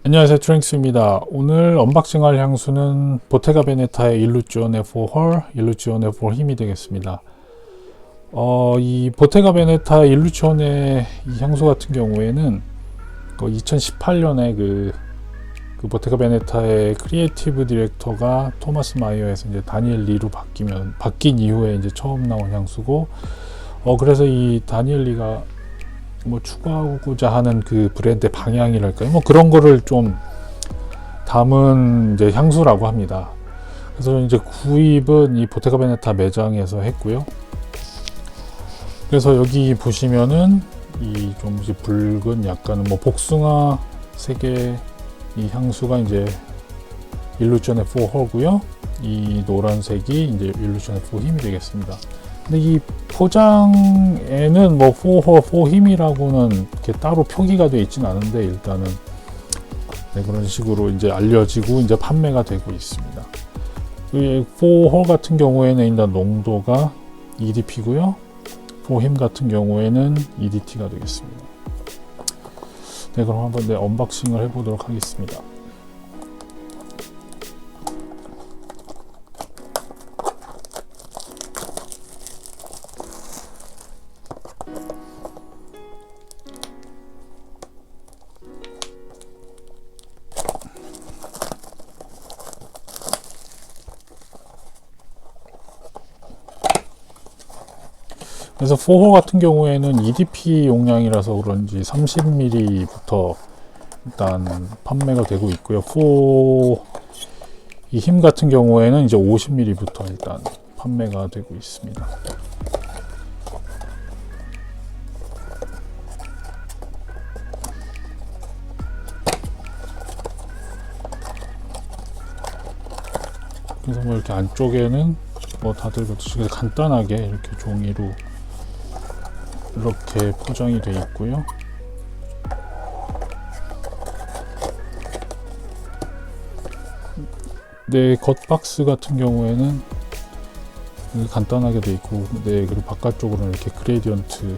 안녕하세요, 트랭스입니다. 오늘 언박싱할 향수는 보테가 베네타의 일루지오네 4홀, 일루지오네 4 힘이 되겠습니다. 이 보테가 베네타 일루지오네 이 향수 같은 경우에는 2018년에 그 보테가 베네타의 크리에이티브 디렉터가 토마스 마이어에서 이제 다니엘 리로 바뀐 이후에 이제 처음 나온 향수고, 그래서 이 다니엘 리가 추구하고자 하는 그 브랜드의 방향이랄까요? 그런 거를 좀 담은 이제 향수라고 합니다. 그래서 이제 구입은 이 보테가 베네타 매장에서 했고요. 그래서 여기 보시면은 이 좀 붉은 약간 복숭아 색의 이 향수가 이제 일루지오네 4호고요. 이 노란색이 이제 일루지오네 4 힘이 되겠습니다. 근데 이 포장에는 4호, 4 힘이라고는 이렇게 따로 표기가 되어 있진 않은데, 일단은 그런 식으로 이제 알려지고 이제 판매가 되고 있습니다. 이 4호 같은 경우에는 일단 농도가 EDP고요. 4 힘 같은 경우에는 EDT가 되겠습니다. 그럼 한번 언박싱을 해보도록 하겠습니다. 그래서 4호 같은 경우에는 EDP 용량이라서 그런지 30ml부터 일단 판매가 되고 있고요. 4 이 힘 같은 경우에는 이제 50ml부터 일단 판매가 되고 있습니다. 그래서 이렇게 안쪽에는 다들 그렇듯이 간단하게 이렇게 종이로 이렇게 포장이 되어 있고요. 겉박스 같은 경우에는 간단하게 되어 있고, 그리고 바깥쪽으로는 이렇게 그레디언트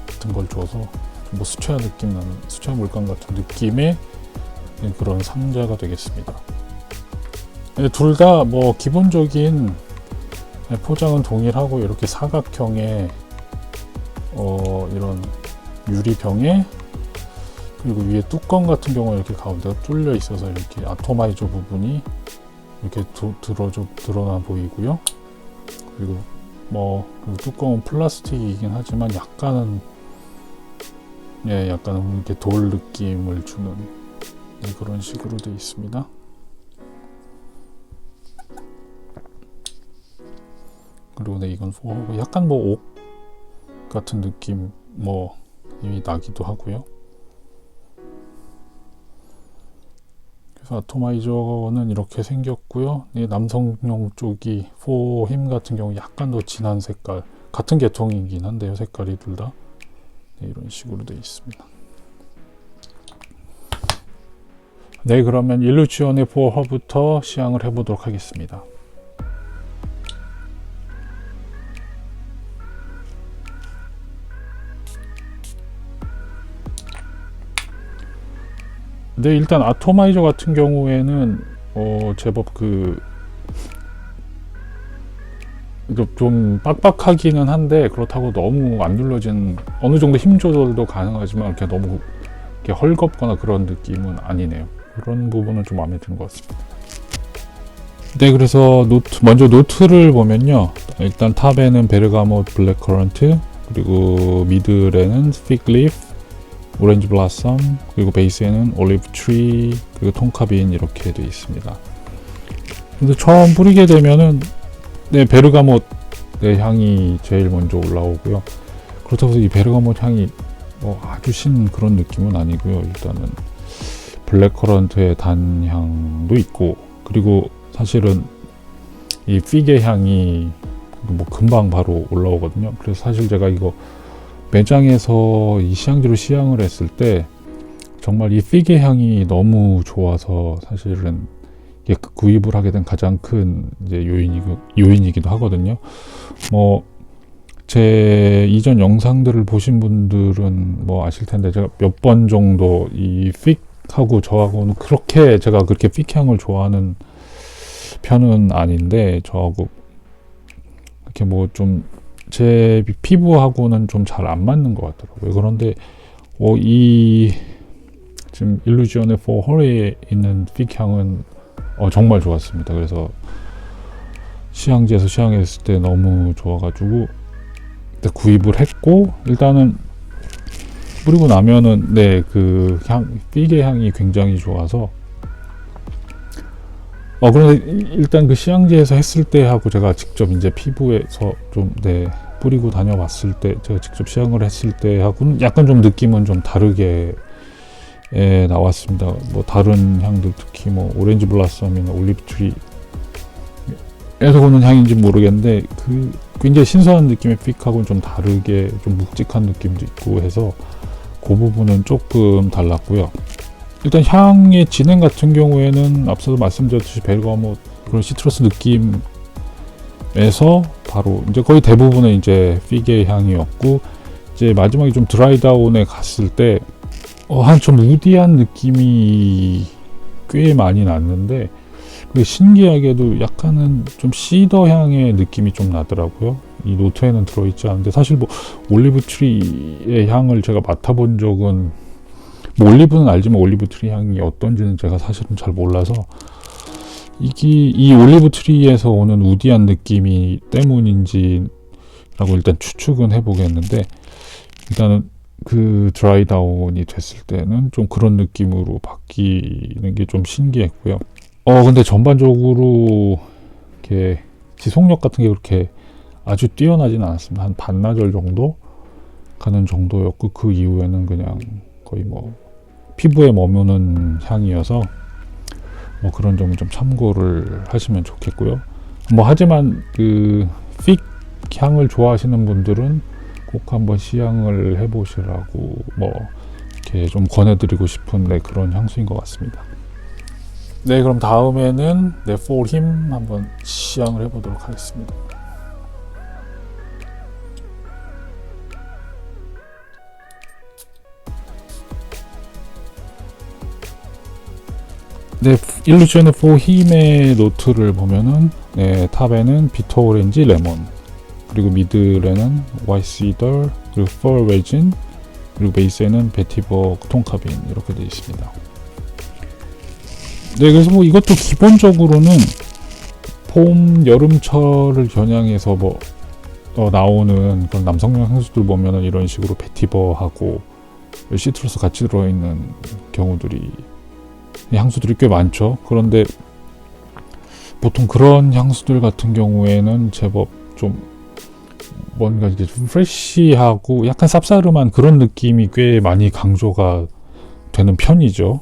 같은 걸 줘서 수채화 느낌 나는, 수채화 물감 같은 느낌의 그런 상자가 되겠습니다. 둘 다 기본적인 포장은 동일하고, 이렇게 사각형의 이런 유리병에, 그리고 위에 뚜껑 같은 경우는 이렇게 가운데가 뚫려 있어서 이렇게 아토마이저 부분이 이렇게 드러나 보이고요. 그리고 뚜껑은 플라스틱이긴 하지만 약간은 이렇게 돌 느낌을 주는 그런 식으로 되어 있습니다. 그리고 이건 약간 옥 같은 느낌 이미 나기도 하고요. 그래서 아토마이저는 이렇게 생겼고요. 남성용 쪽이 4 힘 같은 경우 약간 더 진한 색깔, 같은 계통이긴 한데요, 색깔이 둘 다 이런 식으로 되어 있습니다. 그러면 일루지오네 4호부터 시향을 해보도록 하겠습니다. 일단 아토마이저 같은 경우에는 제법 좀 빡빡하기는 한데, 그렇다고 너무 안 눌러진, 어느 정도 힘 조절도 가능하지만 이렇게 너무 이렇게 헐겁거나 그런 느낌은 아니네요. 그런 부분은 좀 마음에 드는 것 같습니다. 그래서 먼저 노트를 보면요, 일단 탑에는 베르가못 블랙커런트, 그리고 미들에는 픽리프, 오렌지 블라썸, 그리고 베이스에는 올리브 트리, 그리고 톤카빈 이렇게 되어 있습니다. 근데 처음 뿌리게 되면은 베르가못 향이 제일 먼저 올라오고요. 그렇다고 해서 이 베르가못 향이 아주 신 그런 느낌은 아니고요. 일단은 블랙커런트의 단향도 있고, 그리고 사실은 이 피게 향이 금방 바로 올라오거든요. 그래서 사실 제가 이거 매장에서 이 시향지로 시향을 했을 때 정말 이 피게 향이 너무 좋아서 사실은 구입을 하게 된 가장 큰 이제 요인이기도 하거든요. 제 이전 영상들을 보신 분들은 아실 텐데, 제가 몇 번 정도 이 픽하고 저하고는 그렇게 제가 그렇게 픽향을 좋아하는 편은 아닌데 저하고 이렇게 뭐 좀 제 피부하고는 좀 잘 안 맞는 것 같더라고요. 그런데 이 지금 일루지온의 For Her에 있는 픽향은 정말 좋았습니다. 그래서 시향지에서 시향했을 때 너무 좋아가지고 구입을 했고, 일단은 뿌리고 나면은 그 픽의 향이 굉장히 좋아서 그런데 일단 그 시향지에서 했을 때 하고 제가 직접 이제 피부에서 좀 뿌리고 다녀봤을 때, 제가 직접 시향을 했을 때 하고는 약간 좀 느낌은 좀 다르게 나왔습니다. 뭐 다른 향들, 특히 뭐 오렌지 블라썸이나 올리브 트리 에서 오는 향인지 모르겠는데 그 굉장히 신선한 느낌의 픽하고는 좀 다르게 좀 묵직한 느낌도 있고 해서 그 부분은 조금 달랐고요. 일단 향의 진행 같은 경우에는 앞서도 말씀드렸듯이 베르가못 그런 시트러스 느낌에서 바로 이제 거의 대부분은 이제 픽의 향이었고, 이제 마지막에 좀 드라이다운에 갔을 때 한 좀 우디한 느낌이 꽤 많이 났는데, 신기하게도 약간은 좀 시더 향의 느낌이 좀 나더라고요. 이 노트에는 들어있지 않은데, 사실 뭐 올리브 트리의 향을 제가 맡아본 적은, 뭐 올리브는 알지만 올리브 트리 향이 어떤지는 제가 사실은 잘 몰라서 이 올리브 트리에서 오는 우디한 느낌이 때문인지 라고 일단 추측은 해보겠는데, 일단은 그 드라이 다운이 됐을 때는 좀 그런 느낌으로 바뀌는 게 좀 신기했고요. 근데 전반적으로 이렇게 지속력 같은 게 그렇게 아주 뛰어나진 않았습니다. 한 반나절 정도 가는 정도였고, 그 이후에는 그냥 거의 뭐 피부에 머무는 향이어서 뭐 그런 점은 좀 참고를 하시면 좋겠고요. 뭐 하지만 그 픽 향을 좋아하시는 분들은 꼭 한번 시향을 해보시라고 뭐 이렇게 좀 권해드리고 싶은 그런 향수인 것 같습니다. 그럼 다음에는 For Him 한번 시향을 해보도록 하겠습니다. 일루지온의 For Him의 노트를 보면은 탑에는 비터 오렌지, 레몬, 그리고 미들에는 화이트 시더, 그리고 펄 레진, 그리고 베이스에는 베티버 톤카빈 이렇게 되어 있습니다. 그래서 뭐 이것도 기본적으로는 봄, 여름철을 겨냥해서 뭐 나오는 그런 남성용 향수들 보면은 이런 식으로 베티버하고 시트러스 같이 들어있는 향수들이 꽤 많죠. 그런데 보통 그런 향수들 같은 경우에는 제법 좀 뭔가 이제 좀 프레쉬하고 약간 쌉싸름한 그런 느낌이 꽤 많이 강조가 되는 편이죠.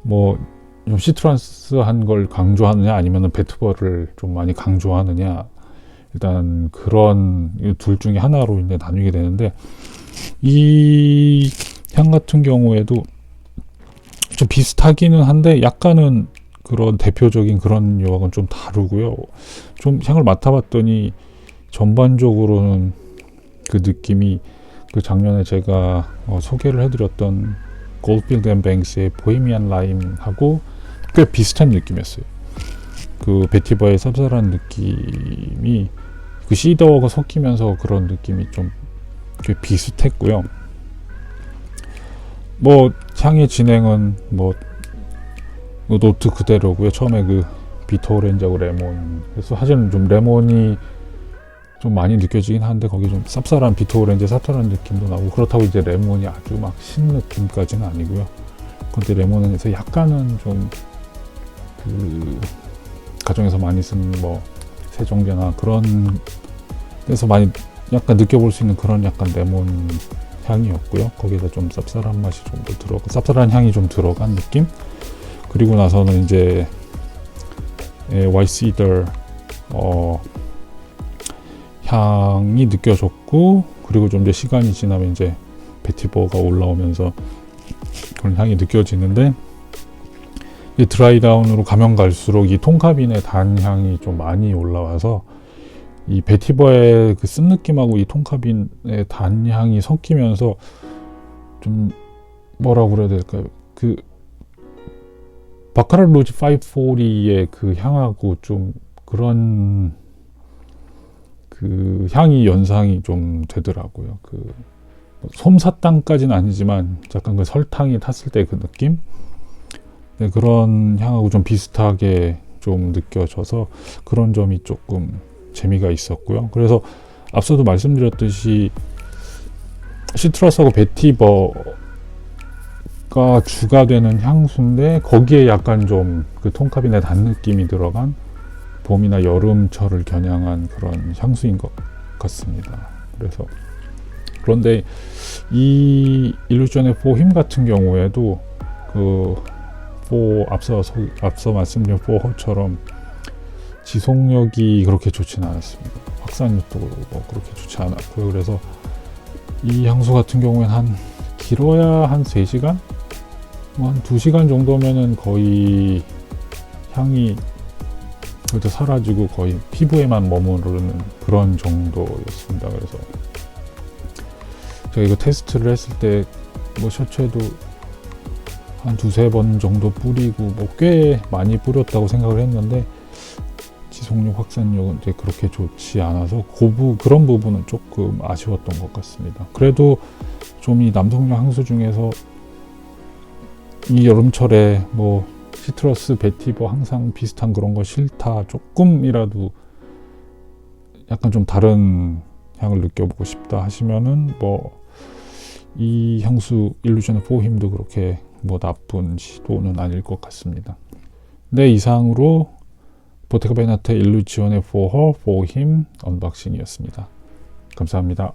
뭐 좀 시트러스한 걸 강조하느냐 아니면은 베티버를 좀 많이 강조하느냐, 일단 그런 둘 중에 하나로 이제 나뉘게 되는데, 이 향 같은 경우에도 좀 비슷하기는 한데 약간은 그런 대표적인 그런 요약은 좀 다르고요. 좀 향을 맡아봤더니 전반적으로는 그 느낌이 그 작년에 제가 소개를 해드렸던 골드필드 앤 뱅스의 보헤미안 라임하고 꽤 비슷한 느낌이었어요. 그 베티버의 쌉쌀한 느낌이 그 시더가 섞이면서 그런 느낌이 좀 꽤 비슷했고요. 뭐 향의 진행은 뭐 노트 그대로고요. 처음에 그 비터 오렌지하고 레몬, 그래서 사실은 좀 레몬이 좀 많이 느껴지긴 하는데 거기 좀 쌉쌀한 비터 오렌지 쌉쌀한 느낌도 나고, 그렇다고 이제 레몬이 아주 막 신 느낌까지는 아니고요. 근데 레몬에서 약간은 좀 그 가정에서 많이 쓰는 뭐 세정제나 그런 데서 많이 약간 느껴볼 수 있는 그런 약간 레몬 향이었고요. 거기에다 좀 쌉쌀한 맛이 좀 더 들어가, 쌉쌀한 향이 좀 들어간 느낌. 그리고 나서는 이제 화이트 시더 향이 느껴졌고, 그리고 좀 이제 시간이 지나면 이제 베티버가 올라오면서 그런 향이 느껴지는데, 이 드라이 다운으로 가면 갈수록 이 톤카빈의 단 향이 좀 많이 올라와서 이 베티버의 그 쓴 느낌하고 이 톤카빈의 단 향이 섞이면서 좀 뭐라고 그래야 될까요? 그 바카라 로즈 540의 그 향하고 좀 그런 그 향이 연상이 좀 되더라고요. 그 솜사탕까지는 아니지만 약간 그 설탕이 탔을 때 그 느낌? 네, 그런 향하고 좀 비슷하게 좀 느껴져서 그런 점이 조금 재미가 있었고요. 그래서 앞서도 말씀드렸듯이 시트러스하고 베티버가 주가 되는 향수인데 거기에 약간 좀 그 톤카빈의 단 느낌이 들어간 봄이나 여름철을 겨냥한 그런 향수인 것 같습니다. 그래서 그런데 이 일루전의 4힘 같은 경우에도 그 앞서 말씀드린 4호처럼 지속력이 그렇게 좋지는 않았습니다. 확산력도 그렇고 그렇게 좋지 않았고요. 그래서 이 향수 같은 경우에는 길어야 한 3시간? 뭐 한 2시간 정도면은 거의 향이 그래도 사라지고 거의 피부에만 머무르는 그런 정도였습니다. 그래서 제가 이거 테스트를 했을 때 뭐 셔츠에도 한 2-3번 정도 뿌리고 뭐 꽤 많이 뿌렸다고 생각을 했는데 지속력, 확산력은 이제 그렇게 좋지 않아서 그런 부분은 조금 아쉬웠던 것 같습니다. 그래도 좀 이 남성용 향수 중에서 이 여름철에 뭐 시트러스, 베티버 항상 비슷한 그런 거 싫다, 조금이라도 약간 좀 다른 향을 느껴보고 싶다 하시면은 뭐 이 향수 일루전 4힘도 그렇게 뭐 나쁜 시도는 아닐 것 같습니다. 네, 이상으로 보테가 베나테 일루지온의 4호 4힘 언박싱이었습니다. 감사합니다.